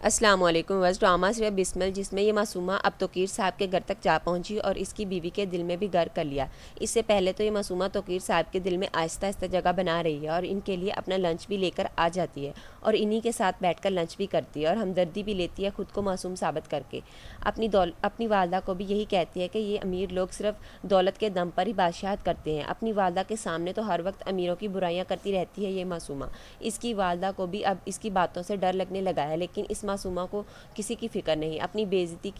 السلام علیکم وز ڈرامہ سے بسمل جس میں یہ معصومہ اب توقیر صاحب کے گھر تک جا پہنچی اور اس کی بیوی کے دل میں بھی گھر کر لیا۔ اس سے پہلے تو یہ معصومہ توقیر صاحب کے دل میں آہستہ آہستہ جگہ بنا رہی ہے اور ان کے لیے اپنا لنچ بھی لے کر آ جاتی ہے اور انہی کے ساتھ بیٹھ کر لنچ بھی کرتی ہے اور ہمدردی بھی لیتی ہے خود کو معصوم ثابت کر کے۔ اپنی والدہ کو بھی یہی کہتی ہے کہ یہ امیر لوگ صرف دولت کے دم پر ہی بادشاہت کرتے ہیں۔ اپنی والدہ کے سامنے تو ہر وقت امیروں کی برائیاں کرتی رہتی ہے یہ معصومہ۔ اس کی والدہ کو بھی اب اس کی باتوں سے ڈر لگنے لگا ہے، لیکن اس معصومہ کو کسی کی فکر نہیں، اپنی بےعزتی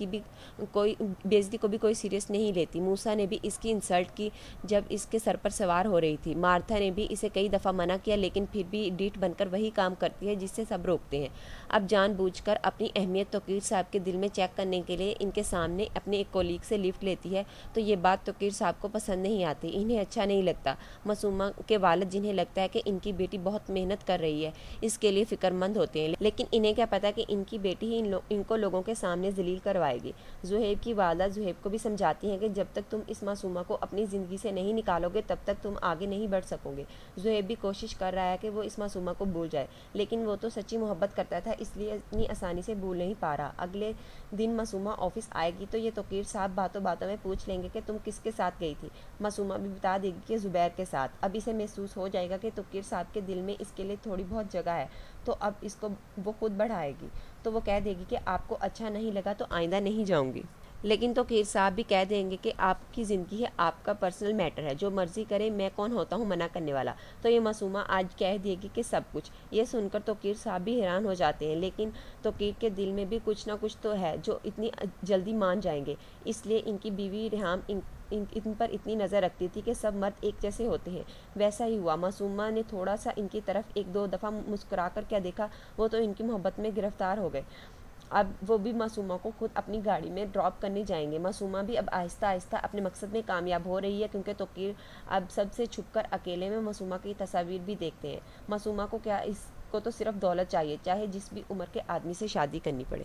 کو بھی کوئی سیریس نہیں لیتی۔ موسیٰ نے بھی اس کی انسلٹ کی جب اس کے سر پر سوار ہو رہی تھی۔ مارتھا نے بھی اسے کئی دفعہ منع کیا، لیکن پھر بھی ڈیٹ بن کر وہی کام کرتی ہے جس سے سب روکتے ہیں۔ اب جان بوجھ کر اپنی اہمیت توقیر صاحب کے دل میں چیک کرنے کے لیے ان کے سامنے اپنے ایک کولیگ سے لفٹ لیتی ہے، تو یہ بات توقیر صاحب کو پسند نہیں آتی، انہیں اچھا نہیں لگتا۔ معصومہ کے والد جنہیں لگتا ہے کہ ان کی بیٹی بہت محنت کر رہی ہے، اس کے لیے فکر مند ہوتے ہیں، لیکن انہیں کیا پتا کہ ان کی بیٹی ہی ان کو لوگوں کے سامنے ذلیل کروائے گی۔ زہیب کی والدہ زہیب کو بھی سمجھاتی ہیں کہ جب تک تم اس معصومہ کو اپنی زندگی سے نہیں نکالو گے تب تک تم آگے نہیں بڑھ سکو گے۔ زہیب بھی کوشش کر رہا ہے کہ وہ اس معصومہ کو بھول جائے، لیکن وہ تو سچی محبت کرتا تھا، اس لیے اتنی آسانی سے بھول نہیں پا رہا۔ اگلے دن معصومہ آفس آئے گی تو یہ توقیر صاحب باتوں باتوں میں پوچھ لیں گے کہ تم کس کے ساتھ گئی تھی۔ معصومہ بھی بتا دے گی کہ زبیر کے ساتھ۔ اب اسے محسوس ہو جائے گا کہ توقیر صاحب کے دل میں اس کے لیے تھوڑی بہت جگہ ہے، تو اب اس کو وہ خود بڑھائے گی، تو وہ کہہ دے گی کہ آپ کو اچھا نہیں لگا تو آئندہ نہیں جاؤں گی۔ لیکن توقیر صاحب بھی کہہ دیں گے کہ آپ کی زندگی ہے، آپ کا پرسنل میٹر ہے، جو مرضی کرے، میں کون ہوتا ہوں منع کرنے والا۔ تو یہ معصومہ آج کہہ دے گی کہ سب کچھ۔ یہ سن کر توقیر صاحب بھی حیران ہو جاتے ہیں، لیکن توقیر کے دل میں بھی کچھ نہ کچھ تو ہے جو اتنی جلدی مان جائیں گے، اس لیے ان کی بیوی ریحام ان پر اتنی نظر رکھتی تھی کہ سب مرد ایک جیسے ہوتے ہیں۔ ویسا ہی ہوا، معصومہ نے تھوڑا سا ان کی طرف ایک دو دفعہ مسکرا کر کیا دیکھا، وہ تو ان کی محبت میں گرفتار ہو گئے۔ اب وہ بھی معصومہ کو خود اپنی گاڑی میں ڈراپ کرنے جائیں گے۔ معصومہ بھی اب آہستہ آہستہ اپنے مقصد میں کامیاب ہو رہی ہے، کیونکہ توقیر اب سب سے چھپ کر اکیلے میں معصومہ کی تصاویر بھی دیکھتے ہیں۔ معصومہ کو کیا، اس کو تو صرف دولت چاہیے، چاہے جس بھی عمر کے آدمی سے شادی کرنی پڑے۔